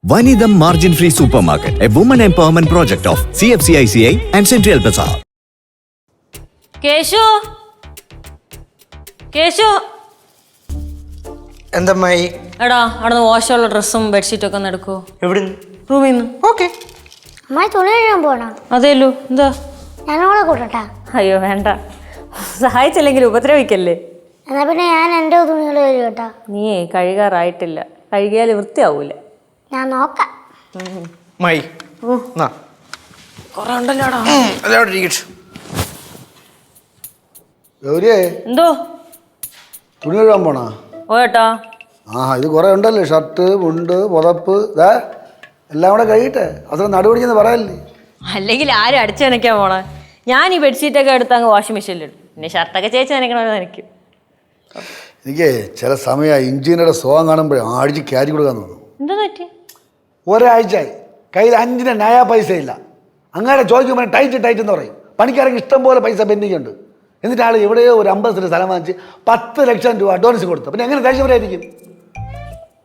Vanidam Margin Free Supermarket, a woman empowerment project of CFCICI and Central Bazaar. Keshu Keshu എന്തമ്മായി എടാ അവിടെ വാഷുള്ള ഡ്രസ്സും ബെഡ്ഷീറ്റും ഒക്കെ ഒന്ന് എടുക്കൂ. എവിടുന്ന്? റൂമിൽ നിന്ന്. ഓക്കെ. അമ്മായി തുണി കഴുകാൻ പോകണോ? അതേലു എന്താ? ഞാനോളെ കൂട്ടട്ടാ? അയ്യോ വേണ്ട, സഹായിച്ചില്ലെങ്കിൽ ഉപദ്രവിക്കല്ലേ. എന്നാ പിന്നെ ഞാൻ എൻ്റെ തുണികൾ കഴുകട്ടാ. നീയേ കഴുകാറായിട്ടില്ല, കഴുകിയാൽ വൃത്തിയാവൂല. ഞാൻ നോക്കാം. മായി കൊറേ ഉണ്ടല്ലോടാ. ഗൗരിയെ എന്തോ തുണി കഴുകാൻ പോണാ? ഓ ഏട്ടാ. ഇത് കുറേ ഉണ്ടല്ലേ, ഷർട്ട് മുണ്ട് പുതപ്പ് ഇതാ എല്ലാം കൂടെ കഴിയട്ടെ. അത്ര നടുപിടിച്ചെന്ന് പറയല്ലേ. അല്ലെങ്കിൽ ആരും അടിച്ചു നനയ്ക്കാൻ പോണേ. ഞാൻ ഈ ബെഡ്ഷീറ്റൊക്കെ എടുത്ത് അങ്ങ് വാഷിംഗ് മെഷീനിലിടും. പിന്നെ ഷർട്ടൊക്കെ ചേച്ചി നനയ്ക്കണമെന്ന് നനയ്ക്കും. എനിക്ക് ചില സമയം ഇഞ്ചിയുടെ സോങ് കാണുമ്പോഴേ ആഴ്ച ക്യാരി കൊടുക്കാൻ തോന്നുന്നു. എന്താ പറ്റി? ഒരാഴ്ചയായി കയ്യിൽ 5 നയാ പൈസ ഇല്ല. അങ്ങനെ ചോദിക്കുമ്പോൾ ടൈറ്റ് എന്ന് പറയും. പണിക്കാർക്ക് ഇഷ്ടം പോലെ പൈസ പെൻഡിങ് ഉണ്ട്. എന്നിട്ട് ആൾ എവിടെയോ ഒരു 50 സെന്റ് സ്ഥലം വാങ്ങിച്ച് 10 ലക്ഷം രൂപ അഡ്വാൻസ് കൊടുത്തു. പിന്നെ എങ്ങനെ ദേഷ്യപരമായിരിക്കും?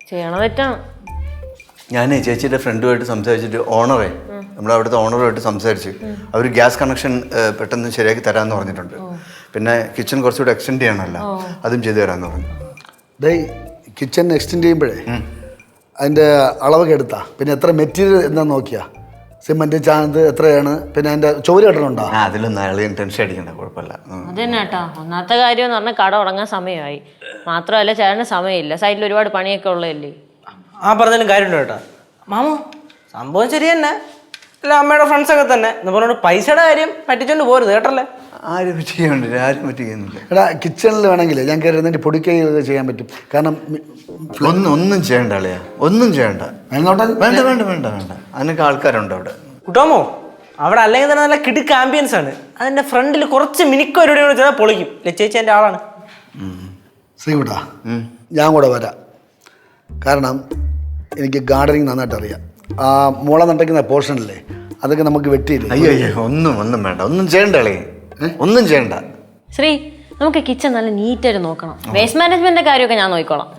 ചെയ്യണ തെറ്റാണ്. ഞാൻ ചേച്ചിയുടെ ഫ്രണ്ടുമായിട്ട് സംസാരിച്ചിട്ട് ഓണറേ, നമ്മുടെ അവിടുത്തെ ഓണറുമായിട്ട് സംസാരിച്ച് അവർ ഗ്യാസ് കണക്ഷൻ പെട്ടെന്ന് ശരിയാക്കി തരാമെന്ന് പറഞ്ഞിട്ടുണ്ട്. പിന്നെ കിച്ചൺ കുറച്ചുകൂടെ എക്സ്റ്റെൻഡ് ചെയ്യണമല്ലോ, അതും ചെയ്തു തരാമെന്ന് പറഞ്ഞു. കിച്ചൺ എക്സ്റ്റെൻഡ് ചെയ്യുമ്പോഴേ അതിൻ്റെ അളവൊക്കെ എടുത്താ, പിന്നെ എത്ര മെറ്റീരിയൽ എന്താന്ന് നോക്കിയാ, സിമെന്റ് ചാന്ത് എത്രയാണ്, പിന്നെ അതിൻ്റെ ചുവര് കെട്ടണുണ്ടോ? അതിലൊന്നും അയാൾ ടെൻഷൻ അടിക്കണ്ട, കുഴപ്പമില്ല. അതന്നെ കേട്ടോ. ഒന്നാമത്തെ കാര്യം എന്ന് പറഞ്ഞാൽ കട തുടങ്ങാൻ സമയമായി. മാത്രമല്ല ചേട്ടന് സമയമില്ല, സൈഡിൽ ഒരുപാട് പണിയൊക്കെ ഉള്ളതല്ലേ. പറഞ്ഞാലും കാര്യമുണ്ട് കേട്ടോ. മാമു സംഭവം ശരി തന്നെ. അല്ല, അമ്മയുടെ ഫ്രണ്ട്സൊക്കെ തന്നെ എന്ന് പറഞ്ഞോണ്ട് പൈസയുടെ കാര്യം പറ്റിച്ചോണ്ട് പോരുത് കേട്ടല്ലേ. ആരും പറ്റിക്കുന്നില്ല, ആരും പറ്റിക്കുന്നില്ല. എടാ, കിച്ചണിൽ വേണമെങ്കിൽ ഞാൻ കയറി എന്നിട്ട് പൊടിക്കൈ ചെയ്യാൻ പറ്റും. കാരണം ഒന്നും ചെയ്യണ്ട അളിയാ, ഒന്നും ചെയ്യണ്ട. വേണ്ട വേണ്ട വേണ്ട വേണ്ട, അതിനൊക്കെ ആൾക്കാരുണ്ട് അവിടെ. കുട്ടോമോ, അവിടെ അല്ലെങ്കിൽ തന്നെ നല്ല കിടുക്ക് ആംബിയൻസ് ആണ്. അതിന്റെ ഫ്രണ്ടിൽ കുറച്ച് മിനിക്കോരോടെ ചെയ്താൽ പൊളിക്കും. ചേച്ചി എൻ്റെ ആളാണ്. ശ്രീകുട്ടാ, ഞാൻ കൂടെ വരാം. കാരണം എനിക്ക് ഗാർഡനിങ് നന്നായിട്ട് അറിയാം. ആ മുള നട്ടയ്ക്കുന്ന പോർഷനല്ലേ, അതൊക്കെ നമുക്ക് വെട്ടിയില്ല. അയ്യോ ഒന്നും വേണ്ട, ഒന്നും ചെയ്യണ്ട അളിയെ, ഒന്നും ചെയ്യണ്ട. ശ്രീ, നമുക്ക് കിച്ചൺ നല്ല നീറ്റായിട്ട് നോക്കണം. വേസ്റ്റ് മാനേജ്മെന്റിന്റെ കാര്യമൊക്കെ ഞാൻ നോക്കിക്കോളാം.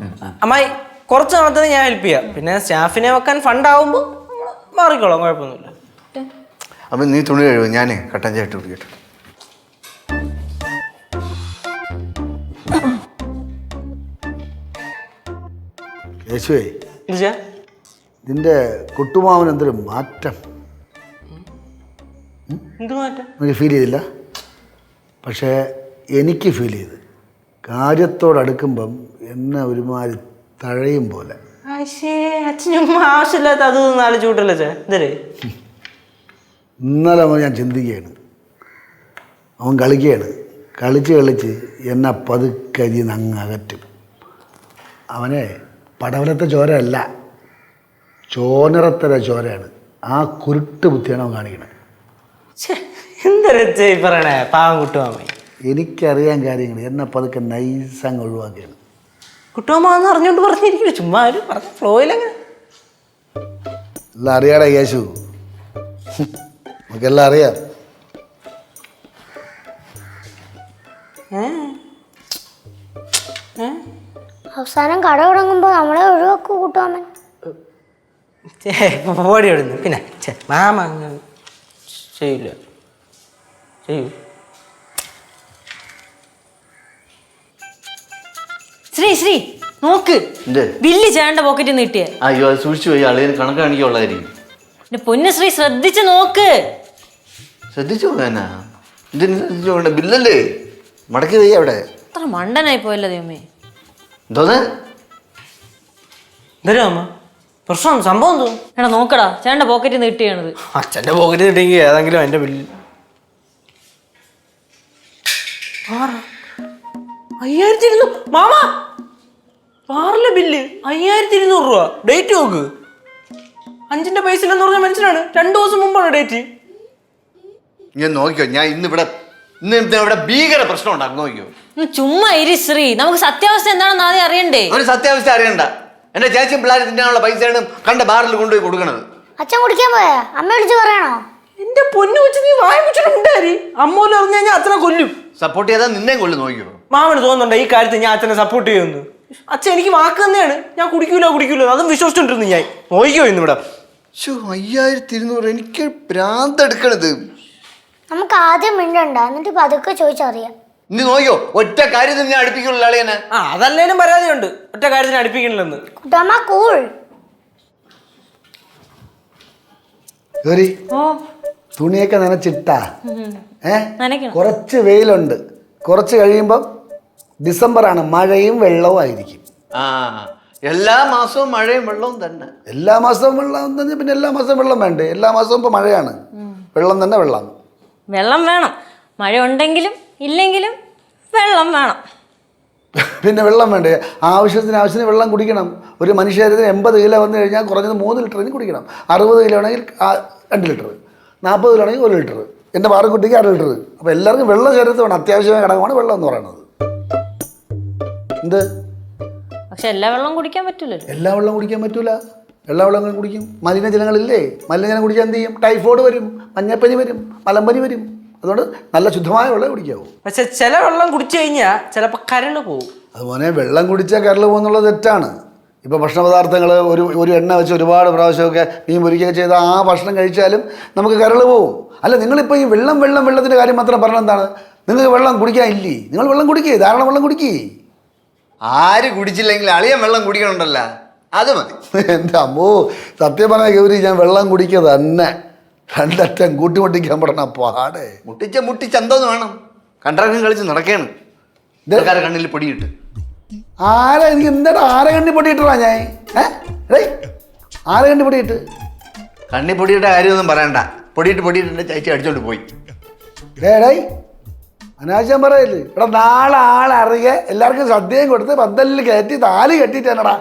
അമ്മായി കുറച്ച് നാളത്തേക്ക് ഞാൻ ഹെൽപ്പ് ചെയ്യാം. പിന്നെ സ്റ്റാഫിനെ വെക്കാൻ ഫണ്ട് ആവുമ്പോൾ മാറിക്കോളാം, കുഴപ്പമൊന്നുമില്ല. അപ്പം നീ തുണി കഴിവ്, ഞാൻ കട്ടൻ ചായട്ട് കുടിക്കട്ടെ. യേശുവേ, ഇല്ല ഇതിൻ്റെ കുട്ടുമാവൻ എന്തൊരു മാറ്റം. എന്ത് മാറ്റം? എനിക്ക് ഫീൽ ചെയ്തില്ല, പക്ഷേ എനിക്ക് ഫീൽ ചെയ്ത്. കാര്യത്തോടടുക്കുമ്പം എന്നെ ഒരുമാതിരി തഴയും പോലെ. അച്ഛനും ആവശ്യമില്ലാത്ത അത് നാല് ചൂട്ടല്ലേ ചേ എന്തേ. ഇന്നലെ ഞാൻ ചിന്തിക്കുകയാണ്, അവൻ കളിക്കുകയാണ്. കളിച്ച് എന്നെ പതുക്കരിന്ന് അങ്ങ് അകറ്റും. അവനെ പടവലത്തെ ചോരയല്ല, ചോനറത്തര ചോരയാണ്. ആ കുരുട്ട് ബുദ്ധിയാണ് അവൻ കാണിക്കണത്. എന്തൊരു പറയണേ പാവം കുട്ടുമാമ. എനിക്കറിയാൻ കാര്യങ്ങൾ എന്നെ പതുക്കെ നൈസങ്ങ് ഒഴിവാക്കിയാണ്. കുട്ടുമാമ എന്ന് അറിഞ്ഞോണ്ട് പറഞ്ഞിരിക്കില്ല, ചുമ്മാ ഒരു പറഞ്ഞ ഫ്ലോയിലങ്ങനെ. എല്ലാം അറിയാടാ യേശു, നമുക്കെല്ലാം അറിയാം. അവസാനം കട തുടങ്ങുമ്പോൾ നമ്മളെ ഒഴിവാക്കൂ കൂട്ടുവാമൻ. ഓടി ഓടുന്നു. പിന്നെ മാമ ചെയ്യില്ല, ചെയ്യൂ. ശ്രീ നോക്ക്, ബില്ല് ചേട്ടന്റെ പോക്കറ്റിൽ നിന്ന് കിട്ടിയേ. അയ്യോ, അത് സൂക്ഷിച്ചു പോയി, അളിയന് കണക്ക് കാണിക്കുള്ളതായിരിക്കും. എന്റെ പൊന്നു ശ്രീ, ശ്രദ്ധിച്ച് നോക്ക്. ശ്രദ്ധിച്ചു പോകാനാ? ഇതിന് ശ്രദ്ധിച്ചു പോകണ്ട, ബില്ലല്ലേ മടക്കി പോയി അവിടെ. അത്ര മണ്ടനായി പോയല്ലോ ദൈവമേ. എന്തോന്ന് എന്തോ അമ്മ പ്രശ്നം സംഭവം എന്തോ? എടാ നോക്കടാ, ചേട്ടന്റെ പോക്കറ്റിൽ നിന്ന് കിട്ടിയാണത്. അച്ഛൻ്റെ പോക്കറ്റിൽ കിട്ടിയെങ്കിൽ ഏതെങ്കിലും എൻ്റെ ബില്ല് 5200. മാമ പാറിലെ ബില്ല് 5200 രൂപ. ഡേറ്റ് നോക്ക്, 5ന്റെ പൈസ ഇല്ലെന്ന് പറഞ്ഞ മനുഷ്യനാണ്. 2 ദിവസം മുമ്പാണ് ഡേറ്റ്. ഞാൻ നോക്കിയോ, ഞാൻ ഇവിടെ ഭീകര പ്രശ്നം ഉണ്ടാകും. നോക്കിയോ, ചുമ്മാ ഇരി ശ്രീ, നമുക്ക് സത്യാവസ്ഥ എന്താണെന്ന് ആദ്യം അറിയണ്ടേ. ഒരു സത്യാവസ്ഥ അറിയണ്ട. എന്റെ ചേച്ചിയും പിള്ളേർ തിന്നാനുള്ള പൈസയാണ് കണ്ട ബാറിൽ കൊണ്ടുപോയി കൊടുക്കണത്. അച്ഛൻ കുടിക്കാൻ പോയാ? അമ്മ വിളിച്ച് പറയണോ? എന്റെ പൊന്നു വെച്ച് നീ വായ വെച്ചിട്ടുണ്ടായി. അമ്മൂല് അറിഞ്ഞു കഴിഞ്ഞാൽ അച്ഛനെ കൊല്ലും. സപ്പോർട്ട് ചെയ്താൽ നിന്നെ കൊല്ലു. നോക്കിയോ, മാമന് തോന്നുന്നുണ്ടോ ഈ കാര്യത്തിൽ ഞാൻ അച്ഛനെ സപ്പോർട്ട് ചെയ്യുന്നു? അച്ഛൻ എനിക്ക് വാക്ക് തന്നെയാണ്, ഞാൻ കുടിക്കൂല അതും വിശ്വസിച്ചോണ്ടിരുന്നു ഞാൻ. നോക്കിയോ ഇന്നിവിടെ 5200 എനിക്ക് ഭ്രാന്തെടുക്കണത്. നമുക്ക് ആദ്യം മിണ്ടണ്ട, എന്നിട്ട് പതുക്കെ ചോദിച്ചറിയാം. നീ നോക്കിയോ, ഒറ്റ കാര്യത്തിൽ ഞാൻ അടുപ്പിക്കുള്ള ആളെയാണ്. അതല്ലേലും പരാതിയുണ്ട്, ഒറ്റ കാര്യത്തിന് അടുപ്പിക്കണില്ലെന്ന്. കുട്ടമ്മ കൂൾ. ഗൗരി, തുണിയൊക്കെ നനച്ചിട്ടാ? നനയ്ക്കണം. കുറച്ച് വെയിലുണ്ട്, കുറച്ച് കഴിയുമ്പം ഡിസംബറാണ്, മഴയും വെള്ളവും ആയിരിക്കും. എല്ലാ മാസവും മഴയും വെള്ളവും തന്നെ. എല്ലാ മാസവും വെള്ളം തന്നെ, പിന്നെ എല്ലാ മാസവും വെള്ളം വേണ്ടേ? എല്ലാ മാസവും ഇപ്പൊ മഴയാണ്, വെള്ളം തന്നെ വെള്ളം. വെള്ളം വേണം, മഴ ഉണ്ടെങ്കിലും ഇല്ലെങ്കിലും വെള്ളം വേണം. പിന്നെ വെള്ളം വേണ്ടേ? ആവശ്യത്തിന് വെള്ളം കുടിക്കണം. ഒരു മനുഷ്യത്തിന് 80 കിലോ വന്നു കഴിഞ്ഞാൽ കുറഞ്ഞത് 3 ലിറ്ററിന് കുടിക്കണം. 60 കിലോ ആണെങ്കിൽ 2 ലിറ്റർ, 40 കിലോ ആണെങ്കിൽ 1 ലിറ്റർ, എൻ്റെ പാറക്കുട്ടിക്ക് 1/2 ലിറ്റർ. അപ്പോൾ എല്ലാവർക്കും വെള്ളം ശരീരത്തിൽ വേണം, അത്യാവശ്യമായ ഘടകമാണ് വെള്ളം എന്ന് പറയുന്നത്. എന്ത്? പക്ഷെ എല്ലാ വെള്ളം കുടിക്കാൻ പറ്റില്ലല്ലോ. എല്ലാ വെള്ളം കുടിക്കാൻ പറ്റൂല. എല്ലാ വെള്ളം കുടിക്കും. മലിനജലങ്ങളില്ലേ, മലിനജലം കുടിക്കാൻ എന്ത് ചെയ്യും? ടൈഫോയിഡ് വരും, മഞ്ഞപ്പനി വരും, മലമ്പനി വരും. അതുകൊണ്ട് നല്ല ശുദ്ധമായ വെള്ളം കുടിക്കാവൂ. പക്ഷെ ചില വെള്ളം കുടിച്ചു കഴിഞ്ഞാൽ ചിലപ്പോൾ കരണ്ട് പോകും. അതുപോലെ വെള്ളം കുടിച്ചാൽ കരൾ പോകുന്നുള്ളത് തെറ്റാണ്. ഇപ്പോൾ ഭക്ഷണ പദാർത്ഥങ്ങൾ ഒരു എണ്ണ വെച്ച് ഒരുപാട് പ്രാവശ്യമൊക്കെ മീൻ പൊരിക്കുകയൊക്കെ ചെയ്താൽ ആ ഭക്ഷണം കഴിച്ചാലും നമുക്ക് കരൾ പോവും. അല്ല, നിങ്ങളിപ്പോൾ ഈ വെള്ളത്തിൻ്റെ കാര്യം മാത്രം പറഞ്ഞാൽ എന്താണ്? നിങ്ങൾക്ക് വെള്ളം കുടിക്കാൻ ഇല്ലേ? നിങ്ങൾ വെള്ളം കുടിക്കേ, ധാരാളം വെള്ളം കുടിക്കേ. ആര് കുടിച്ചില്ലെങ്കിൽ അളിയൻ വെള്ളം കുടിക്കണുണ്ടല്ലോ, അത് മതി. എൻ്റെ അമ്മോ, സത്യം പറഞ്ഞ ഗൗരി, ഞാൻ വെള്ളം കുടിക്കുക തന്നെ. 2 അറ്റം കൂട്ടിമുട്ടിക്കാൻ പറഞ്ഞ പാടെ. മുട്ടിച്ചെന്തോന്ന് വേണം? കണ്ടറക്കം കളിച്ച് നടക്കുകയാണ്, കണ്ണിൽ പൊടിയിട്ട്. ആരാ എനിക്ക് എന്താ ആരെ കണ്ണി പൊടിയിട്ടാ ഞാൻ? ആരെ കണ്ണി പൊടിയിട്ട്? കണ്ണി പൊടിയുടെ കാര്യമൊന്നും പറയണ്ട. പൊടിയിട്ട് ചേച്ചി അടിച്ചോണ്ട് പോയി. ഡേയ്, അനാവശ്യം പറയല്ലേ? എടാ, നാളെ ആളറിയെ എല്ലാവർക്കും ശ്രദ്ധയും കൊടുത്ത് പന്തലിൽ കയറ്റി താലി കെട്ടിട്ടാണടാ.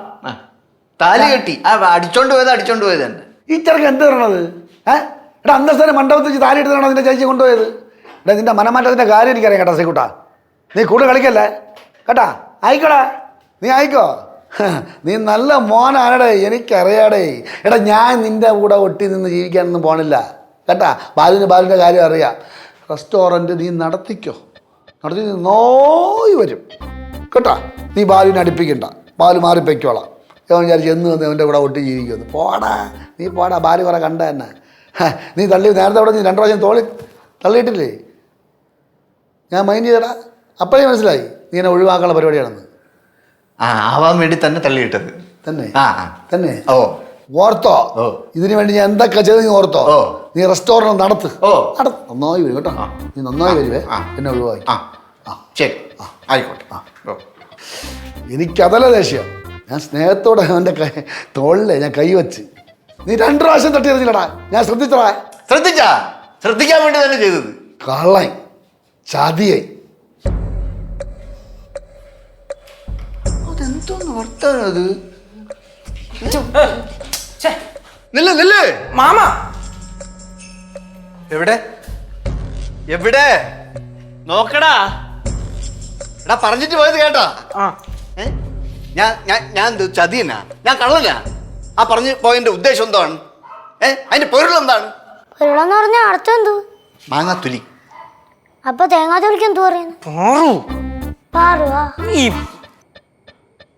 താലി കെട്ടി അടിച്ചോണ്ട് പോയത് തന്നെ. ഈ ചെറുക്ക് എന്ത് പറയണത്? എടാ, അന്തസ്ഥനെ മണ്ഡപത്തിൽ വെച്ച് താലി എടുത്തതാണോ നിന്റെ ചേച്ചി കൊണ്ടുപോയത്? എടാ, നിന്റെ മനമാറ്റത്തിൻ്റെ കാര്യം എനിക്കറിയാം കേട്ടോ ശ്രീകുട്ടാ. നീ കൂടുതൽ കളിക്കല്ലേ കേട്ടാ. ആയിക്കോടാ, നീ ആയിക്കോ. നീ നല്ല മോനാണടേ, എനിക്കറിയാടേ. എടാ, ഞാൻ നിന്റെ കൂടെ ഒട്ടി നിന്ന് ജീവിക്കാനൊന്നും പോണില്ല കേട്ടാ. ബാലുവിൻ്റെ കാര്യം അറിയാം. റെസ്റ്റോറൻറ്റ് നീ നടത്തി നോയി വരും കേട്ടാ. നീ ബാലുവിനെ അടുപ്പിക്കണ്ട, ബാലു മാറിപ്പൊയ്ക്കോളാം. ഞാൻ വിചാരിച്ചു എന്ന് വന്ന് അവൻ്റെ കൂടെ ഒട്ടി ജീവിക്കുമെന്ന്. നീ പോടാ, ബാലു കുറെ കണ്ട തന്നെ. നീ നേരത്തെ അവിടെ നീ 2 പ്രാവശ്യം തള്ളിയിട്ടില്ലേ? ഞാൻ മൈൻഡ് ചെയ്തടാ, അപ്പോഴേ മനസ്സിലായി നീ എന്നെ ഒഴിവാക്കാനുള്ള പരിപാടിയാണെന്ന്. ആവാൻ വേണ്ടി തന്നെ തള്ളിയിട്ടത് തന്നെ. ഓർത്തോ, ഇതിനു വേണ്ടി ഞാൻ എന്തൊക്കെ ചെയ്ത് നീ ഓർത്തോ. നീ റെസ്റ്റോറൻറ്റ് നടത്ത്, നന്നായി വരും കേട്ടോ. നീ നന്നായി വരുവേ, എന്നെ ഒഴിവാക്കി. ശരി, ആയിക്കോട്ടെ. എനിക്കതല്ല ദേഷ്യം, ഞാൻ സ്നേഹത്തോടെ അവൻ്റെ തോളിലെ ഞാൻ കൈവച്ച്. നീ 2 പ്രാവശ്യം തട്ടി എറിഞ്ഞില്ലടാ, ഞാൻ ശ്രദ്ധിക്കാൻ വേണ്ടി തന്നെ ചെയ്തത്. കള്ളൻ, ചതിയായി. അതെന്തോന്ന് വർത്താനത്? മാമ എവിടെ നോക്കടാ. എടാ, പറഞ്ഞിട്ട് പോയത് കേട്ടാ. ഞാൻ ചതിയനാ, ഞാൻ കള്ളനാ? ആ പറഞ്ഞു പോയതിന്റെ ഉദ്ദേശം എന്താണ്? അതിന്റെ പൊരുളെന്താണ്? പൊരുളെന്ന് പറഞ്ഞാൽ അർത്ഥം എന്തു? മാങ്ങാത്തുലി. അപ്പൊ തേങ്ങാത്തൊലിക്ക് എന്തു പറയുന്നു?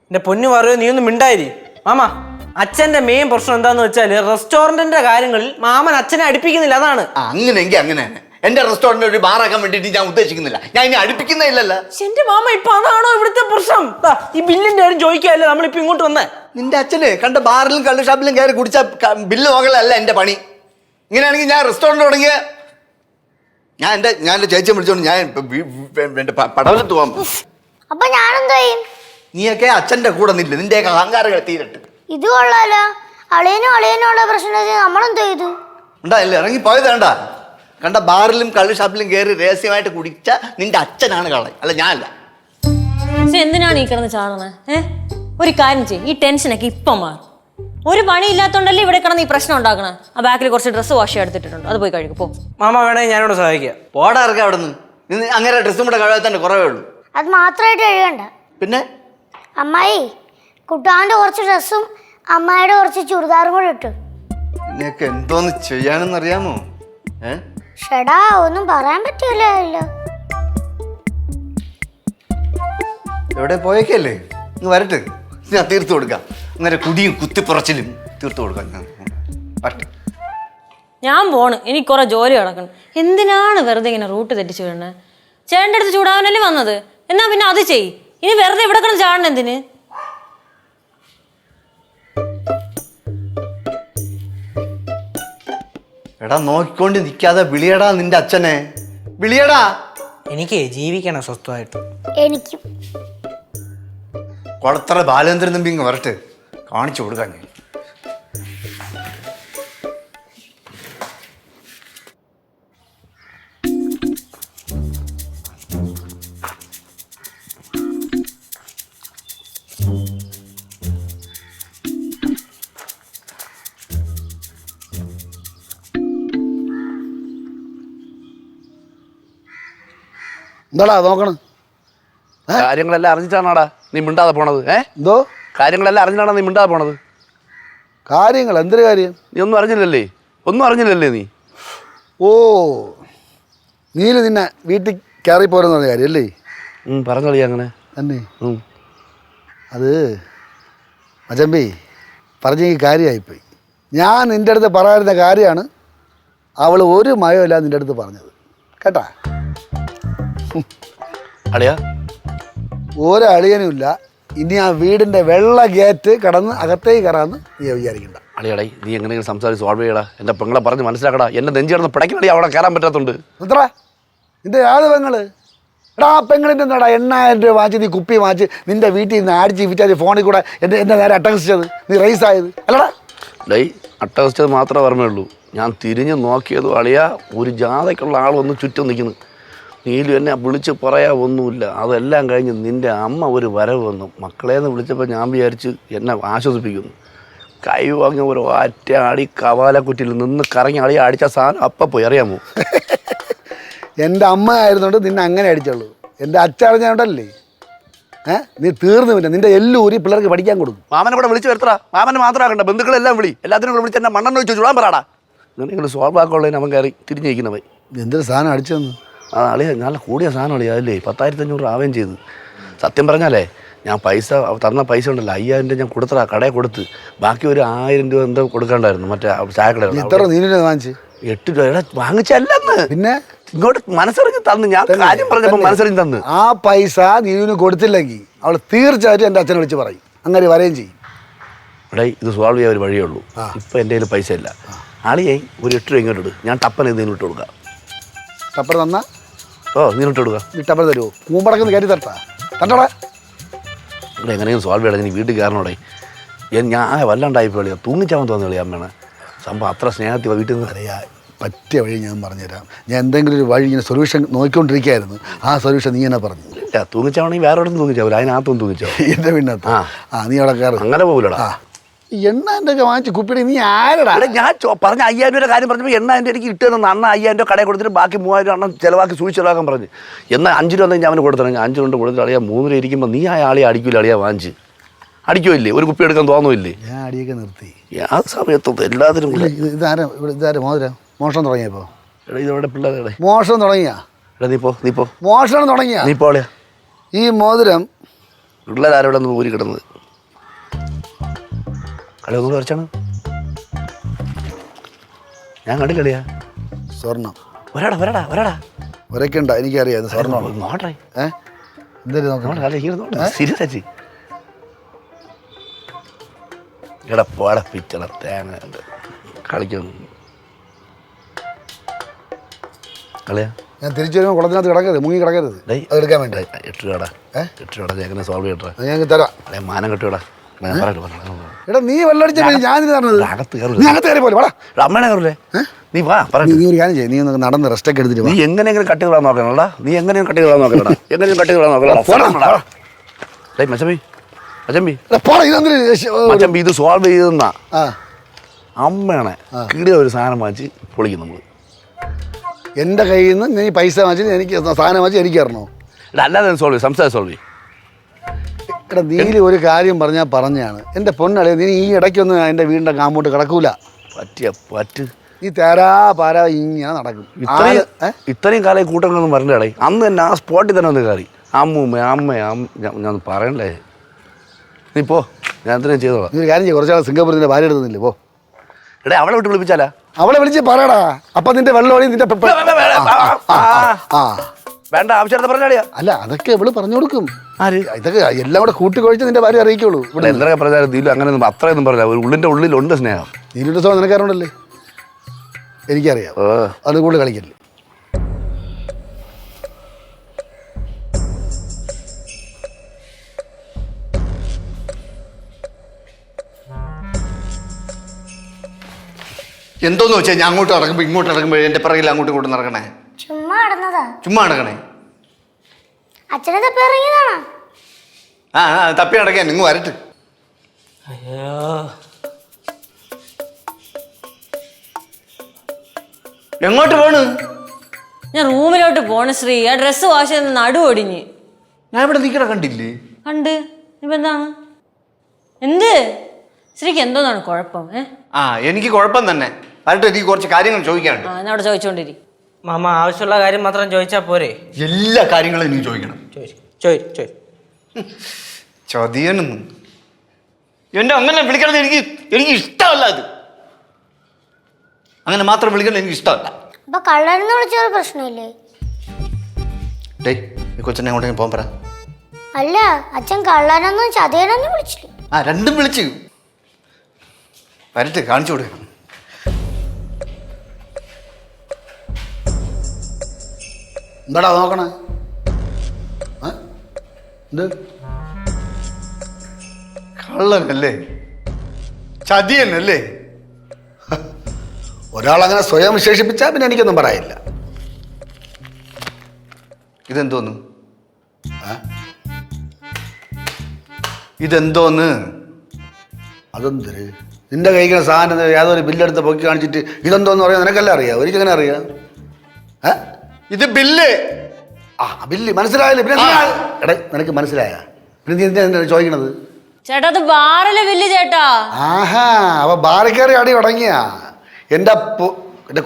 എന്റെ പൊന്നു പറയൂ, നീ ഒന്നും മിണ്ടായിരി. മാമ, അച്ഛന്റെ മെയിൻ പ്രശ്നം എന്താന്ന് വെച്ചാല് റെസ്റ്റോറന്റിന്റെ കാര്യങ്ങളിൽ മാമൻ അച്ഛനെ അടുപ്പിക്കുന്നില്ല, അതാണ്. അങ്ങനെയെങ്കിൽ അങ്ങനെ എന്റെ റെസ്റ്റോറന്റ് ഒരു ബാറാക്കാൻ വേണ്ടിട്ട് ഞാൻ ഉദ്ദേശിക്കുന്നില്ല, ഞാൻ ഇനി അടുപ്പിക്കുന്നില്ലല്ലോ. എന്റെ മാമ, ഇപ്പൊ അതാണോ ഇവിടുത്തെ പ്രശ്നം? ഈ ബില്ലിന്റെ കാര്യം ചോദിക്കാല്ലേ നമ്മളിപ്പോ ഇങ്ങോട്ട് വന്നേ. നിന്റെ അച്ഛന് കണ്ട ബാറിലും കള്ള് ഷാപ്പിലും കയറി കുടിച്ച ബില്ല് നോക്കലല്ല എന്റെ പണി. ഇങ്ങനെയാണെങ്കിൽ ഞാൻ റെസ്റ്റോറന്റ് തുടങ്ങിയ ഞാൻ എന്റെ ചേച്ചിയെ വിളിച്ചോണ്ട് ഞാൻ എന്റെ പടവലത്ത് പോകാൻ. അപ്പൊ ഞാനെന്തോ ചെയ്യും? നീയൊക്കെ അച്ഛന്റെ കൂടെ നില്ല, നിന്റെയൊക്കെ അഹങ്കാരങ്ങൾ തീരട്ട്. ഇത് കൊള്ളാലോ, അളിയനുള്ള പ്രശ്നത്തിൽ നമ്മളെന്തോ ചെയ്തു? ഉണ്ടായില്ല, ഇറങ്ങി പോയത് വേണ്ട. കണ്ട ബാറിലും കള്ള് ഷാപ്പിലും കയറി രഹസ്യമായിട്ട് കുടിച്ച നിന്റെ അച്ഛനാണ് കള്ളൻ, അല്ല ഞാനല്ല. എന്തിനാണ് ഈ കിടന്ന് ചാടണേ? ഒരു കാര്യം ചെയ്യും, ഈ ടെൻഷനൊക്കെ ഇപ്പം മാറും. ഒരു പണിയില്ലാത്തോണ്ടല്ലേ ഇവിടെ കിടന്ന് ഈ പ്രശ്നം ഉണ്ടാക്കണേ. ആ ബാക്കിൽ കുറച്ച് ഡ്രസ്സ് വാഷ് എടുത്തിട്ടുണ്ട്, അത് പോയി കഴുകും. പോ മാമ, വേണമെങ്കിൽ ഞാനിവിടെ സഹായിക്കാം. പോടാ, ഇറക്കാം അവിടെ നിന്ന്. അങ്ങനെ ഡ്രസ്സും കൂടെ കഴുകാത്തന്നെ കുറവേ ഉള്ളൂ. അത് മാത്രമായിട്ട് എഴുതണ്ട. പിന്നെ അമ്മായി, കുട്ടാന്റെ കുറച്ച് ഡ്രസ്സും അമ്മായിയുടെ കുറച്ച് ചുരിദാറും കൂടെ ഇട്ടു. നിനക്ക് എന്തോന്ന് ചെയ്യാനെന്ന് അറിയാമോ? ഷടാ, ഒന്നും പറയാൻ പറ്റൂലല്ലോ. എവിടെ പോയേക്കല്ലേ? ഇങ്ങ് വരട്ടെ, ഞാൻ തീർത്തു കൊടുക്കാം. അങ്ങനെ കുടിയും കുത്തിപ്പുറച്ചിലും തീർത്തു കൊടുക്കാം ഞാൻ. വരട്ടെ. ഞാൻ പോണ്, എനിക്ക് കുറെ ജോലി കിടക്കണം. എന്തിനാണ് വെറുതെ ഇങ്ങനെ റൂട്ട് തെറ്റിച്ചു വിടണേ? ചേട്ടൻ്റെ അടുത്ത് ചൂടാവാനല്ലേ വന്നത്, എന്നാ പിന്നെ അത് ചെയ്. ഇനി വെറുതെ ഇവിടെ കിടന്ന് ചാടണം എന്തിന്? എടാ നോക്കിക്കൊണ്ട് നിൽക്കാതെ വിളിയടാ നിന്റെ അച്ഛനെ, വിളിയടാ. എനിക്ക് ജീവിക്കണം സ്വസ്ഥമായിട്ട്. എനിക്കും. കുളത്തറ ബാലേന്ദ്രൻ തമ്പി ഇങ്ങ് വരട്ടെ, കാണിച്ചു കൊടുക്കാൻ ഞാൻ. എന്താടാ നോക്കണം? കാര്യങ്ങളെല്ലാം അറിഞ്ഞിട്ടാണോടാ നീ മിണ്ടാതെ പോണത്? എന്തോ കാര്യങ്ങളെല്ലാം അറിഞ്ഞിട്ടാണോ നീ മിണ്ടാതെ പോണത്? കാര്യങ്ങൾ എന്തൊരു കാര്യം? നീ ഒന്നും അറിഞ്ഞില്ലല്ലേ? ഒന്നും അറിഞ്ഞില്ലല്ലേ നീ? ഓ, നീല് നിന്നെ വീട്ടിൽ കയറി പോരെന്ന് പറഞ്ഞ കാര്യം അല്ലേ? പറഞ്ഞോളി അങ്ങനെ തന്നെ. അത് മച്ചമ്പി പറഞ്ഞെങ്കിൽ കാര്യമായിപ്പോയി. ഞാൻ നിൻ്റെ അടുത്ത് പറയാറുന്ന കാര്യമാണ് അവൾ ഒരു മയമില്ല നിൻ്റെ അടുത്ത് പറഞ്ഞത്, കേട്ടാ? അളിയാ, ഒരളിയനുമില്ല. ഇനി ആ വീടിൻ്റെ വെള്ള ഗേറ്റ് കടന്ന് അകത്തേക്ക് കയറാമെന്ന് നീ വിചാരിക്കണ്ട. അളിയടേ, നീ എങ്ങനെയെങ്കിലും സംസാരിച്ച് സോൾവ് ചെയ്യടാ. എൻ്റെ പെങ്ങളെ പറഞ്ഞ് മനസ്സിലാക്കടാ. എന്നെ നെഞ്ചിടന്ന് പിടയ്ക്കണടി, അവിടെ കയറാൻ പറ്റാത്തതുണ്ട്. എത്ര നിൻ്റെ യാത് പെങ്ങള്? എടാ ആ പെങ്ങളിൻ്റെ എന്താടാ 8000 രൂപ വാങ്ങിച്ച് നീ കുപ്പി വാങ്ങിച്ച് നിൻ്റെ വീട്ടിൽ നിന്ന് അടിച്ച് വിറ്റാതി ഫോണിൽ കൂടെ എൻ്റെ നേരെ അട്ടഹസിച്ചത്, നീ റൈസായത് അല്ലടാ? ഡേ, അട്ടഹസിച്ചത് മാത്രമേ ഓർമ്മയുള്ളൂ. ഞാൻ തിരിഞ്ഞ് നോക്കിയതും അളിയാ, ഒരു ജാഥയ്ക്കുള്ള ആൾ വന്ന് ചുറ്റും നിൽക്കുന്നു. നീലു എന്നെ വിളിച്ച് പറയാ ഒന്നുമില്ല. അതെല്ലാം കഴിഞ്ഞ് നിൻ്റെ അമ്മ ഒരു വരവ് വന്നു. മക്കളേന്ന് വിളിച്ചപ്പോൾ ഞാൻ വിചാരിച്ച് എന്നെ ആശ്വസിപ്പിക്കുന്നു. കൈ വാങ്ങിയ ഒരു ഒറ്റ അടി കവാലക്കുറ്റിയിൽ നിന്ന് കറങ്ങി അടി അടിച്ച സാധനം അപ്പം പോയി, അറിയാമോ? എൻ്റെ അമ്മ ആയിരുന്നുകൊണ്ട് നിന്നെ അങ്ങനെ അടിച്ചുള്ളൂ. എൻ്റെ അച്ഛനറിഞ്ഞോണ്ടല്ലേ നീ തീർന്നു. പിന്നെ നിൻ്റെ എല്ലൂരി പിള്ളേർക്ക് പഠിക്കാൻ കൊടുക്കും. മാമനെ കൂടെ വിളിച്ച് വരുത്തടാ. മാമനെ മാത്രമാക്കണ്ട, ബന്ധുക്കളെല്ലാം വിളി. എല്ലാത്തിനും കൂടെ വിളിച്ച് എന്നെ മണ്ണെണ്ണ വെച്ച് ചൂടാൻ പറയാടാ. നിങ്ങൾ സോൾവ് ആക്കുള്ളതിന് അവൻ കയറി തിരിഞ്ഞിരിക്കുന്നവൻ. എന്തൊരു സാധനം അടിച്ചതെന്ന്? ആ അളിയാ, നല്ല കൂടിയ സാധനം അളിയാ. അതല്ലേ 10,500 ആവുകയും ചെയ്തു. സത്യം പറഞ്ഞാലേ, ഞാൻ പൈസ തന്ന പൈസ ഉണ്ടല്ലോ 5000 രൂപ ഞാൻ കൊടുത്തടാ, കടയിൽ കൊടുത്ത്. ബാക്കി ഒരു 1000 രൂപ എന്തോ കൊടുക്കാണ്ടായിരുന്നു മറ്റേ ചായക്കട. എത്ര നീലിനെ വാങ്ങിച്ച്? 8 രൂപ. എടാ വാങ്ങിച്ചല്ലെന്ന്, പിന്നെ ഇങ്ങോട്ട് മനസ്സറിഞ്ഞ് തന്നു. ഞാൻ കാര്യം പറഞ്ഞപ്പോൾ മനസ്സറിഞ്ഞ് തന്നു. ആ പൈസ നീലിന് കൊടുത്തില്ലെങ്കിൽ അവൾ തീർച്ചയായിട്ടും എൻ്റെ അച്ഛനെ വിളിച്ച് പറയും, അങ്ങനെ വരെയും ചെയ്യും. എടേ, ഇത് സോൾവ് ചെയ്യാൻ ഒരു വഴിയേ ഉള്ളൂ. ഇപ്പം എൻ്റെ കയ്യിൽ പൈസ ഇല്ല. ആളിയെ ഒരു 8 രൂപ ഇങ്ങോട്ട് ഇട്, ഞാൻ ടപ്പനെ നീ ഇട്ട് കൊടുക്കാം. ടപ്പർ തന്നാ? ഓ, നീ ഇട്ട് കൊടുക്കുക. നീ ടപ്പർ തരുമോ? കൂമ്പടക്കുന്ന കയറ്റി തട്ടാ തട്ടടാ. ഇവിടെ എങ്ങനെയും സോൾവ് ചെയ്യണം. നീ വീട്ടിൽ കയറണോടെ. ഞാൻ വല്ലാണ്ടായി പോളിയാ, തൂങ്ങിച്ചാവാൻ തോന്നിയ അമ്മയാണ് സംഭവം. അത്ര സ്നേഹത്തിൽ വീട്ടിൽ നിന്ന് അറിയാം. പറ്റിയ വഴി ഞാൻ പറഞ്ഞുതരാം. ഞാൻ എന്തെങ്കിലും ഒരു വഴി ഇങ്ങനെ സൊല്യൂഷൻ നോക്കിക്കൊണ്ടിരിക്കുകയായിരുന്നു. ആ സൊല്യൂഷൻ നീ എന്നെ പറഞ്ഞു. ഇല്ല, തൂങ്ങിച്ചാവണമെങ്കിൽ വേറെ ഒന്നും തൂങ്ങിച്ചാവില്ല, അതിനകത്തൊന്നും തൂങ്ങിച്ചാവും. എൻ്റെ പിന്നത്ത് നീ അവിടെ കയറി. അങ്ങനെ പോകില്ലടാ. എണ്ണാൻ്റെ ഒക്കെ വാങ്ങിച്ച് കുപ്പിയുടെ നീ ആരടാ? ഞാൻ പറഞ്ഞ 5000 രൂപ കാര്യം പറഞ്ഞപ്പോൾ 8000 എനിക്ക് ഇട്ടുതന്ന അണ്ണ 5000 രൂപ കടയിൽ കൊടുത്തിട്ട് ബാക്കി 3000 അണ്ണം ചിലവാക്കി സൂക്ഷിച്ചിലാക്കാൻ പറഞ്ഞു. എന്നാൽ 5 രൂപ ഞാൻ അവന് കൊടുത്തില്ല. 5 കൊണ്ട് കൊടുത്തിട്ട് അളിയാ 3 രൂപ ഇരിക്കുമ്പോൾ നീ ആ ആളെ അടിക്കൂല. അളിയാ വാങ്ങിച്ച് അടിക്കുമില്ലേ? ഒരു കുപ്പി എടുക്കാൻ തോന്നുമില്ലേ? ഞാൻ അടിയൊക്കെ നിർത്തി. ആ സമയത്തൊന്നും എല്ലാത്തിനും ഇതാരും മോതിരം മോഷണം തുടങ്ങിയപ്പോൾ? എടാ, ഇതോടെ പിള്ളേരെ മോഷണം തുടങ്ങിയാ? എടാ നീ പോ മോഷണം തുടങ്ങിയാ? നീ പോളിയാ. ഈ മോതിരം പിള്ളേരാരോടെ ഒന്ന് ഊരി കിടന്നത് കളി ഒന്നും വരച്ചാണ് ഞാൻ കണ്ടില്ലടിയാ. സ്വർണം വരാടാ ഒരക്കണ്ട, എനിക്കറിയാം ഇത് സ്വർണ്ണമാണ്. നോട്ടേ എന്തായാലും നോക്കണം. സീരിയസ് എടാ പോടാ പിച്ചള തേങ്ങ കളിക്കുന്നു കളിയാ. ഞാൻ തിരിച്ചു വരുമ്പോൾ കുളത്തിനകത്ത് കിടക്കരുത്, മുങ്ങി കിടക്കരുത്. അത് എടുക്കാൻ വേണ്ടി 8 രൂപടാ. 8 രൂപ എങ്ങനെ സോൾവ് ചെയ്യട്ടാ? ഞാൻ തരാം. അല്ലെ മാനം കെട്ടിയോടാ. എടാ നീ വെള്ളടിച്ച ഞാൻ പറഞ്ഞത് അകത്ത് കയറി പോലെ വാടാ. അമ്മേനെ കയറൂലേ? നീ വാ പറഞ്ഞു. നീ ഒരു കാര്യം ചെയ്യും, നീ ഒന്ന് നടന്ന് റെസ്റ്റ് ഒക്കെ എടുത്തിട്ട് നീ എങ്ങനെയെങ്കിലും കട്ടി വിടാൻ നോക്കണോടാ. നീ എങ്ങനെയും കട്ടി വിടാൻ നോക്കണോടാ. എങ്ങനെയും കട്ടി വിടാൻ നോക്കണോടാ. മച്ചമ്പി ഇത് സോൾവ് ചെയ്തെന്നാ അമ്മയാണ് കീടിയ ഒരു സാധനം വാങ്ങിച്ച് പൊളിക്കും നമ്മൾ. എൻ്റെ കയ്യിൽ നിന്ന് നീ പൈസ വാങ്ങിച്ച് എനിക്ക് സാധനം വാങ്ങിച്ച് എനിക്ക് തരണോ? അല്ലാതെ സോൾവ് ചെയ്യും, സംസാരം സോൾവ് ചെയ്യും. എടാ നീല് ഒരു കാര്യം പറഞ്ഞാൽ പറഞ്ഞാണ്. എൻ്റെ പൊന്നളി, നീ ഈ ഇടയ്ക്കൊന്നും എൻ്റെ വീടിൻ്റെ കാമ്പോട്ട് കിടക്കൂല. പറ്റ് നീ തേരാ പാരാ ഇങ്ങനെ നടക്കും. ഇത്രയും കാലം കൂട്ടങ്ങളൊന്നും പറഞ്ഞേ. അന്ന് തന്നെ ആ സ്പോട്ടിൽ തന്നെ ഒന്ന് കയറി അമ്മ ഞാൻ പറയണ്ടേ. നീ പോ, ഞാൻ എന്തിനാ ചെയ്തോളാം. നീ ഒരു കാര്യം ചെയ്യും, കുറച്ചാൾ സിംഗപ്പൂരിന്റെ ഭാര്യ എടുത്തുന്നില്ലേ, പോ. എടേ അവളെ വിട്ട് വിളിപ്പിച്ചാലാ? അവളെ വിളിച്ച് പറയടാ, അപ്പൊ നിന്റെ വെള്ളമൊഴി നിന്റെ വേണ്ട, ആവശ്യമായിട്ട് പറഞ്ഞാടിയാ. അല്ല, അതൊക്കെ ഇവള് പറഞ്ഞു കൊടുക്കും. ആര്? ഇതൊക്കെ എല്ലാം കൂടെ കൂട്ടിക്കൊഴിച്ച് നിന്റെ ഭാര്യ അറിയിക്കുള്ളൂ. ഇവിടെ എന്തൊക്കെ പറഞ്ഞാലും നീലു അങ്ങനെയൊന്നും അത്രയൊന്നും പറഞ്ഞില്ല. ഒരു ഉള്ളിൻ്റെ ഉള്ളിലുണ്ട് സ്നേഹം. നീലുടെ സോ നിനക്കാറുണ്ടല്ലേ? എനിക്കറിയാം. അത് കൂടുതൽ കളിക്കല്ലേ. എന്തോന്ന് വെച്ചാൽ ഞാൻ അങ്ങോട്ട് ഇറങ്ങുമ്പോൾ ഇങ്ങോട്ട് ഇറങ്ങുമ്പോൾ എൻ്റെ പിറകിൽ അങ്ങോട്ടും ഇങ്ങോട്ടും നടക്കണേ? ചുമ്മാ നടന്നതാ. ചുമ്മാ നടക്കണേ? അച്ഛനെ തപ്പി ഇറങ്ങിയതാണോ? തപ്പി നടക്കാൻ നിങ്ങൾ വരട്ട്. അയ്യോ, എങ്ങോട്ട് പോണ്? ഞാൻ റൂമിലോട്ട് പോണ ശ്രീ. ആ ഡ്രസ്സ് വാഷ് ചെയ്ത് നടു ഒടിഞ്ഞ്. ഞാൻ ഇവിടെ നിൽക്കണ കണ്ടില്ലേ? കണ്ട്. ഇപ്പൊ എന്താണ്? എന്ത് ശ്രീക്ക് എന്തോന്നാണ് കുഴപ്പം? എനിക്ക് കുഴപ്പം തന്നെ. വരട്ടെ, എനിക്ക് കുറച്ച് കാര്യങ്ങൾ ചോദിക്കാനുണ്ട്. എന്നോട് ചോദിച്ചോണ്ടിരി. മാമ ആവശ്യമുള്ള കാര്യം മാത്രം ചോദിച്ചാ പോരെ? എല്ലാ കാര്യങ്ങളും എനിക്ക് ചോദിക്കണം. ചതിയനൊന്നും എന്നെ അങ്ങനെ വിളിക്കണത് എനിക്ക് ഇഷ്ടമല്ല. അത് അങ്ങനെ മാത്രം വിളിക്കണം എനിക്ക് ഇഷ്ടമല്ല. അപ്പൊ കള്ളനെന്ന് വിളിച്ചൊരു പ്രശ്നമില്ലേ? കൊച്ചനെ അങ്ങോട്ടേക്ക് പോകാൻ പറ. അല്ല, അച്ഛൻ കള്ളനെന്നും ചതയനെന്നും വിളിച്ചില്ലേ? രണ്ടും വിളിച്ചു. വരട്ടെ, കാണിച്ചു കൊടുക്കണം. എന്താടാ നോക്കണേ? എന്ത് കള്ളനല്ലേ, ചതിയനല്ലേ? ഒരാളങ്ങനെ സ്വയം വിശേഷിപ്പിച്ചാൽ പിന്നെ എനിക്കൊന്നും പറയില്ല. ഇതെന്തോന്ന്? ഇതെന്തോന്ന്? അതെന്തൊരു നിന്റെ കഴിക്കുന്ന സാധനം യാതൊരു ബില്ലെടുത്ത് പൊക്കി കാണിച്ചിട്ട് ഇതെന്തോന്ന് പറയാൻ നിനക്കല്ല അറിയാം. ഒരിക്കലും അറിയാം. ഇത് ബില്ല്. ബില്ല് മനസ്സിലായില്ലേ? പിന്നെ എടേ, നിനക്ക് മനസ്സിലായ പിന്നെ നീ എന്തിനാ ചോദിക്കണത്? ചേട്ടാ, അത് ബാറിലെ ബില്ല് ചേട്ടാ. അപ്പൊ ബാറിൽ കയറി അടി തുടങ്ങിയ എന്റെ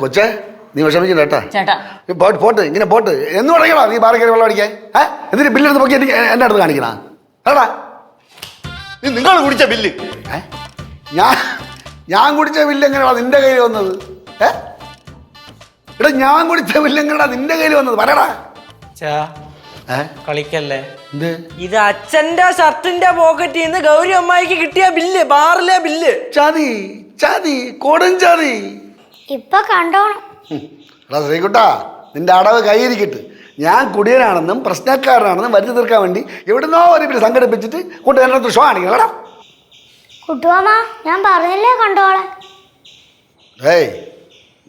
കൊച്ചേ, നീ വിഷമിക്കണ്ട കേട്ടാ. ചേട്ടാ പോട്ട് ഇങ്ങനെ പോട്ട് എന്ന് തുടങ്ങിയടാ നീ ബാറിൽ കയറി വെള്ളം അടിക്കാൻ. എന്നിട്ട് ബില്ലെടുത്ത് പൊക്കി എന്റെ അടുത്ത് കാണിക്കണ കേട്ടാ. നിങ്ങൾ കുടിച്ച ബില്ല് ഞാൻ കുടിച്ച ബില്ല് എങ്ങനെയാ നിന്റെ കയ്യിൽ വന്നത്? എടാ, ഞാൻ കുടിച്ച ബില്ല് എങ്ങനെയാ നിന്റെ കയ്യിൽ വന്നത്? പറയടാ. കളിക്കല്ലേ, ഇത് അച്ഛന്റെ ഷർട്ടിന്റെ പോക്കറ്റിൽ നിന്ന് ഗൗരി അമ്മായിക്ക് കിട്ടിയ ബില്ല്, ബാറിലെ ബില്ല്. ചതി ചതി കൊടും ചതി. ഇപ്പൊ കണ്ടോണം. എടാ ശ്രീകുട്ടാ, നിന്റെ അടവ് കയ്യിരിക്കട്ട്. ഞാൻ കുടിയനാണെന്നും പ്രശ്നക്കാരനാണെന്നും വരുത്തി തീർക്കാൻ വേണ്ടി എവിടുന്നോ ഒരു പേര് സംഘടിപ്പിച്ചിട്ട് കൂട്ടുകാരനടുത്ത് ഷോ കാണിക്കണടാ. കുട്ടുവാമ, ഞാൻ പറഞ്ഞില്ലേ കണ്ടോളെ.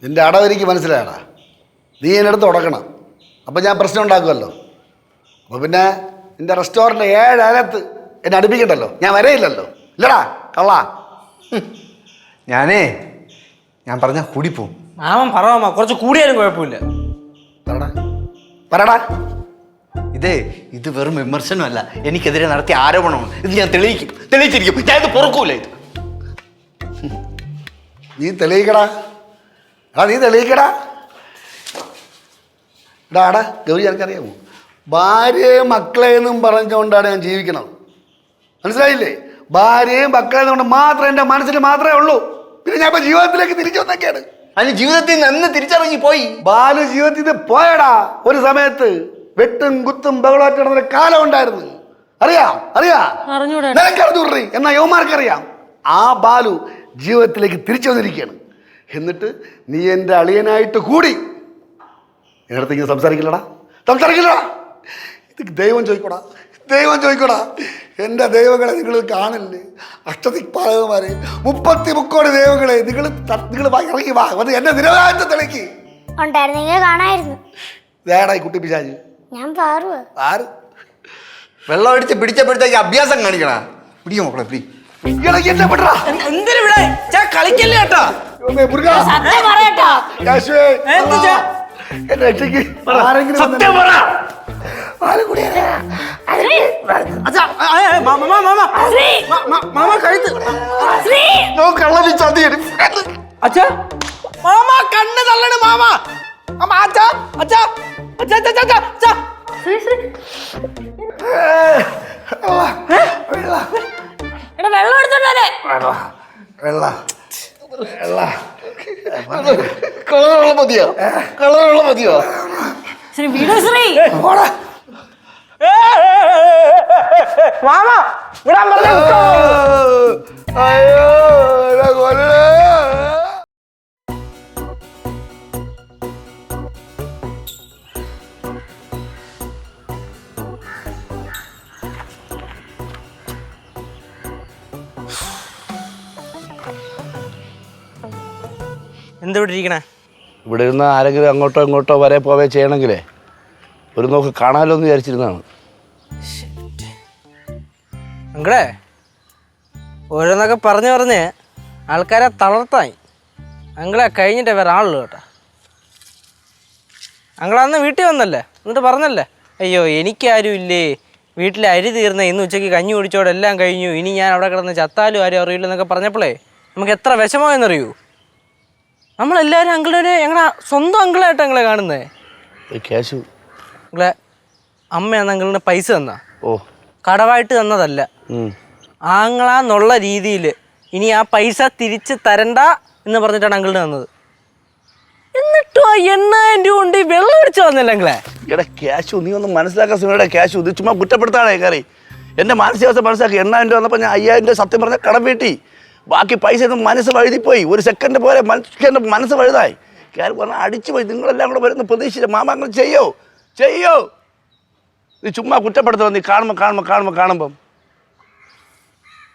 നിന്റെ അടവ് എനിക്ക് മനസ്സിലായടാ. നീ എൻ്റെ അടുത്ത് ഉടക്കണം. അപ്പം ഞാൻ പ്രശ്നം ഉണ്ടാക്കുമല്ലോ. അപ്പോൾ പിന്നെ നിന്റെ റെസ്റ്റോറൻറ്റ് 7 അകത്ത് എന്നെ അടുപ്പിക്കണ്ടല്ലോ. ഞാൻ വരയില്ലല്ലോ. ഇല്ലടാ കള്ളാ. ഞാൻ പറഞ്ഞ കൂടിപ്പോവും. മാമൻ പറവാമ, കുറച്ച് കൂടിയാലും കുഴപ്പമില്ല. പറടാ. ഇത് വെറും വിമർശനമല്ല, എനിക്കെതിരെ നടത്തിയ ആരോപണമാണ്. ഇത് ഞാൻ തെളിയിച്ചിരിക്കും. ഞാൻ ഇത് പൊറുക്കൂല. ഇത് നീ തെളിയിക്കടാ. നീ തെളിയിക്കടാ. ആടാ ഗൗരി, എനിക്കറിയാമോ, ഭാര്യയും മക്കളെന്നും പറഞ്ഞുകൊണ്ടാണ് ഞാൻ ജീവിക്കണത്. മനസ്സിലായില്ലേ? ഭാര്യയും മക്കളെയും കൊണ്ട് മാത്രം എൻ്റെ മനസ്സിൽ മാത്രമേ ഉള്ളൂ. പിന്നെ ഞാൻ ഇപ്പൊ ജീവിതത്തിലേക്ക് തിരിച്ചു വന്നൊക്കെയാണ്. അതിന് ജീവിതത്തിൽ നിന്ന് തിരിച്ചറിഞ്ഞു പോയി. ബാലു ജീവിതത്തിൽ നിന്ന് പോയടാ. ഒരു സമയത്ത് വെട്ടും കുത്തും ബഹളമായിട്ട് നടന്നൊരു കാലം ഉണ്ടായിരുന്നു. അറിയാം നിനക്കറിഞ്ഞൂറി, എന്നാ യൗമാർക്കറിയാം. ആ ബാലു ജീവിതത്തിലേക്ക് തിരിച്ചു വന്നിരിക്കുകയാണ്. എന്നിട്ട് നീ എൻ്റെ അളിയനായിട്ട് കൂടി എന്നടുത്ത് ഇങ്ങനെ സംസാരിക്കില്ലടാ. ഇത് ദൈവം ചോദിക്കോടാ. എൻ്റെ ദൈവങ്ങളെ നിങ്ങൾ കാണില്ലേ? അഷ്ടദിക്പാലകന്മാരെ, 33 ദൈവങ്ങളെ നിങ്ങൾ ഇറങ്ങി വാ. എന്നെ നിരവധി തെളിക്ക് ഉണ്ടായിരുന്നെങ്കിൽ കാണായിരുന്നു. ഇതേടാ ഈ കുട്ടി പിശാച്. ഞാൻ പാറുവാ. വെള്ളം അടിച്ച് പിടിച്ചപ്പോഴത്തേക്ക് അഭ്യാസം കാണിക്കണ. പിടിയോ മക്കളെ, പിടി. എന്തിനിവിടെ കളിക്കല്ലേ കേട്ടോ. സത്യം പറയട്ടോ. സത്യം പറ. മാമ കഴുത്ത് അച്ഛാ, മാമ കണ്ണ് തള്ളണ്. മാമ അച്ഛാ അച്ഛാ അച്ഛാ അച്ഛാ അച്ഛാ. എടാ വെള്ളം എടുത്തോണ്ടേ. കളറുള്ള മതിയോ? കളറുള്ള മതിയോ? ശ്രീ വീടോ ശ്രീ. മാമ വിടാൻ പറഞ്ഞ അയ്യോ കൊല്ലേ. എന്താ ഇവിടെ ഇരിക്കണേ? ഇവിടെ ഇരുന്ന് ആരെങ്കിലും അങ്ങോട്ടോ ഇങ്ങോട്ടോ വരെ പോവേ ചെയ്യണമെങ്കിലേ ഒരു നോക്ക് കാണാമല്ലോ എന്ന് വിചാരിച്ചിരുന്നതാണ്. അങ്ങളെ ഓരോന്നൊക്കെ പറഞ്ഞ് ആൾക്കാരെ തളർത്തായി. അങ്ങളെ കഴിഞ്ഞിട്ടേ വേറെ ആളുള്ളൂ കേട്ടോ. അങ്ങളന്ന് വീട്ടിൽ വന്നല്ലേ, എന്നിട്ട് പറഞ്ഞല്ലേ അയ്യോ എനിക്കാരും ഇല്ലേ, വീട്ടിലെ അരി തീർന്നേ, ഇന്ന് ഉച്ചയ്ക്ക് കഞ്ഞി കുടിച്ചോടെ എല്ലാം കഴിഞ്ഞു, ഇനി ഞാൻ അവിടെ കിടന്ന് ചത്താലും ആരും അറിയില്ല എന്നൊക്കെ പറഞ്ഞപ്പോഴേ നമുക്ക് എത്ര വിഷമമെന്നറിയൂ. നമ്മളെല്ലാവരും അങ്കിളൊരു ഞങ്ങളെ സ്വന്തം അങ്കിളായിട്ട് അങ്ങളെ കാണുന്നേ. ക്യാഷ് അങ്ങളെ അമ്മയാണ് അങ്കിളിന് പൈസ തന്നാ, ഓ കടവായിട്ട് തന്നതല്ല, ആങ്ങളാന്നുള്ള രീതിയിൽ ഇനി ആ പൈസ തിരിച്ച് തരണ്ട എന്ന് പറഞ്ഞിട്ടാണ് അങ്കിളിന് തന്നത്. എന്നിട്ടോ 8000 രൂപ കൊണ്ട് വെള്ളം അടിച്ചു വന്നില്ല അങ്കിളെ. എടാ ക്യാഷു നീ ഒന്ന് മനസ്സിലാക്കാൻ ശ്രമിക്കടാ. ക്യാഷു ഇത് ചുമ്മാ കുറ്റപ്പെടുത്താണേ കയറി. എൻ്റെ മാനസികാവസ്ഥ മനസ്സിലാക്കി. 8000 രൂപ വന്നപ്പോൾ ഞാൻ 5000 രൂപ സത്യം പറഞ്ഞാൽ കടം വീട്ടി. ബാക്കി പൈസ ഒന്നും മനസ്സ് വഴുതിപ്പോയി. ഒരു സെക്കൻഡ് പോലെ മനുഷ്യൻ്റെ മനസ്സ് വഴുതായി. കയറി പറഞ്ഞാൽ അടിച്ചു പോയി. നിങ്ങളെല്ലാം കൂടെ വരുന്ന പ്രതീക്ഷിച്ചില്ല. മാമ അങ്ങനെ ചെയ്യോ നീ ചുമ്മാ കുറ്റപ്പെടുത്തണം. നീ കാണുമ്പം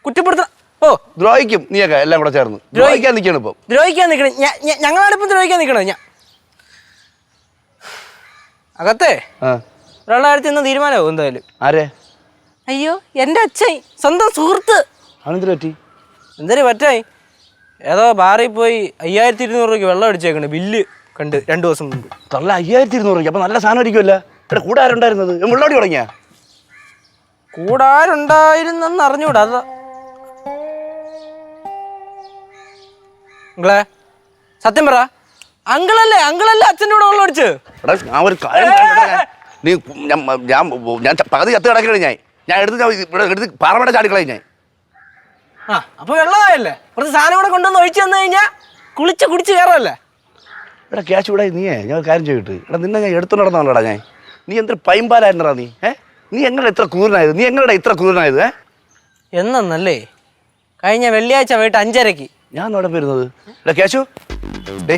കുറ്റപ്പെടുത്ത ഓ ദ്രോഹിക്കും നീയൊക്കെ എല്ലാം കൂടെ ചേർന്ന് ദ്രോഹിക്കാൻ നിൽക്കണം. ഇപ്പം ദ്രോഹിക്കാൻ നിൽക്കണേ ഞങ്ങളാണിപ്പം ദ്രോഹിക്കാൻ നിൽക്കണോ? അകത്തെ ഒരാളുടെ കാര്യത്തിൽ ഇന്ന് തീരുമാനമാവും എന്തായാലും. ആരെ? അയ്യോ എൻ്റെ അച്ഛൻ, സ്വന്തം സുഹൃത്ത്. അവനെന്തിനു പറ്റി? എന്തൊരു പറ്റായി, ഏതോ ബാറിൽ പോയി 5200 രൂപയ്ക്ക് വെള്ളം അടിച്ചേക്കണേ ബില്ല് കണ്ട് 2 ദിവസം മുമ്പ്. തള്ള 5200 രൂപയ്ക്ക്. അപ്പം നല്ല സാധനം അടിക്കുമല്ല. ഇവിടെ കൂടെ ആരുണ്ടായിരുന്നത്? വെള്ളോടി തുടങ്ങിയ കൂടാരുണ്ടായിരുന്നെന്ന് അറിഞ്ഞൂടാ. അതാ അങ്കിളെ സത്യം പറ, അങ്കിളല്ലേ അച്ഛൻ്റെ കൂടെ വെള്ളം അടിച്ച്? എടാ ഞാൻ ഒരു കാര്യം നീ ഞാൻ പകുതി ചത്ത് കിടക്കണേ. ഞാൻ എടുത്ത് പാറമട ചാടിക്കളെ ഞാൻ. ആ അപ്പൊ വെള്ളമായല്ലേ, കുറച്ച് സാധനം കൂടെ കൊണ്ടുവന്ന് ഒഴിച്ചു തന്നു കഴിഞ്ഞാൽ കുടിച്ച് കയറല്ലേ. എടാ ക്യാഷ് ഇവിടെ നീയേ ഞാൻ കാര്യം ചെയ്തിട്ട് എടാ നിന്നെ ഞാൻ എടുത്തു നടന്നോടാ ഞാൻ. നീ എന്തൊരു പൈമ്പാലായിരുന്നടാ നീ. നീ എങ്ങനെ ഇത്ര ക്രൂരനായത്? എന്നല്ലേ കഴിഞ്ഞ വെള്ളിയാഴ്ച വൈകിട്ട് 5:30 ഞാൻ അവിടെ വരുന്നത്. എടാ ക്യാഷു ഡേ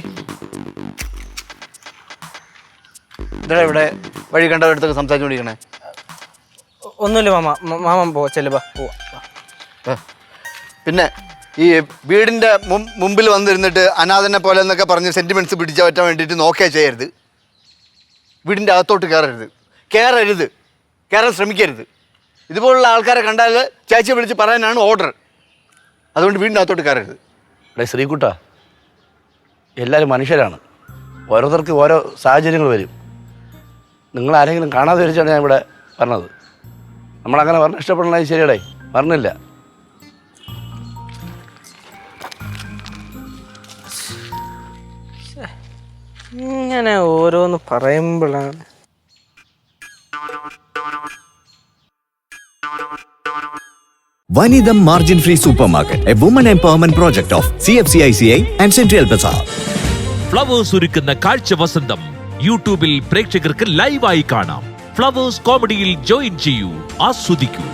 ഇതാ ഇവിടെ വഴി കണ്ടവരടുത്തൊക്കെ സംസാരിച്ചുകൊണ്ടിരിക്കണേ. ഒന്നുമില്ല മാമ പോ ചെല്ലുവാ. പിന്നെ ഈ വീടിൻ്റെ മുമ്പിൽ വന്നിരുന്നിട്ട് അനാഥനെ പോലെ എന്നൊക്കെ പറഞ്ഞ് സെൻറ്റിമെൻറ്റ്സ് പിടിച്ചു പറ്റാൻ വേണ്ടിയിട്ട് നോക്കിയാ ചെയ്യരുത്. വീടിൻ്റെ അകത്തോട്ട് കയറാൻ ശ്രമിക്കരുത്. ഇതുപോലുള്ള ആൾക്കാരെ കണ്ടാൽ ചേച്ചിയെ വിളിച്ച് പറയാനാണ് ഓർഡർ. അതുകൊണ്ട് വീടിൻ്റെ അകത്തോട്ട് കയറരുത്. എടേ ശ്രീകുട്ട, എല്ലാവരും മനുഷ്യരാണ്. ഓരോരുത്തർക്ക് ഓരോ സാഹചര്യങ്ങൾ വരും. നിങ്ങളാരെങ്കിലും കാണാതെ വരിച്ചാണ് ഞാൻ ഇവിടെ പറഞ്ഞത്. നമ്മളങ്ങനെ പറഞ്ഞ് ഇഷ്ടപ്പെടണത് ശരിയടേ, പറഞ്ഞില്ല. ഇങ്ങനെ ഓരോന്ന് പറയുമ്പോഴാണ്. Vanidam Margin Free Supermarket, a woman empowerment project of CFCICI and Central Bazaar. Flowers ഒരുക്കുന്ന കാഴ്ച വസന്തം യൂട്യൂബിൽ പ്രേക്ഷകർക്ക് ലൈവായി കാണാം. ഫ്ലവേഴ്സ് കോമഡിയിൽ ജോയിൻ ചെയ്യൂ, ആസ്വദിക്കൂ.